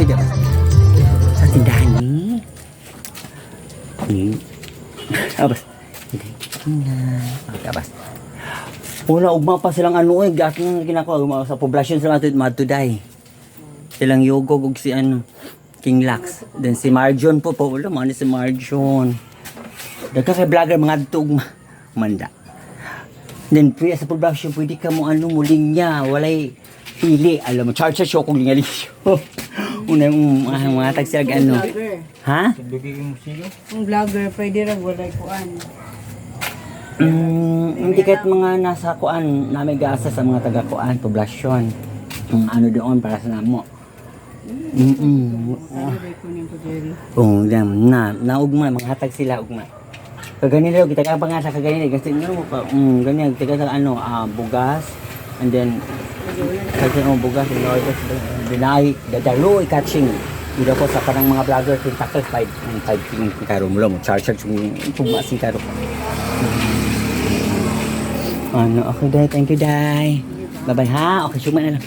sige ba? Sa tindahan ni. Abas. Abas. Wala, ugma pa silang ano eh. Aking ginagawa sa poblasyon sila matuday. Silang Yugog ug si ano. King Lax. Then si Marjon po. Wala, man si Marjon. Dagka kay vlogger mga tug manda. Then pre sa poblasyon pwede ka mo ano muling niya. Walay pili. Alam mo, charge siya kung lingali siya. Una yung mga tagsag ano. Ha? Ang vlogger, pwede rin walay kuan. Hindi kahit mga nasa kuan namin gasa sa mga taga-kuan, poblasyon. Ano doon para sa namo. Ano rin ko niyang pagdiri? Naugma, mga hatag sila, ugma. Kaganila, kita ka pa nga sa kaganila, kasi ganyan, kita sa ano, bugas, and then, kasi bugas, in order, dinay, dadalo, catching. Dito po sa parang mga vlogger, yung tackle 5 king karo mo lang, charge yung tumasing karo. Ano, okay, Day, thank you, Day. Bye-bye, ha? Okay, suma na lang.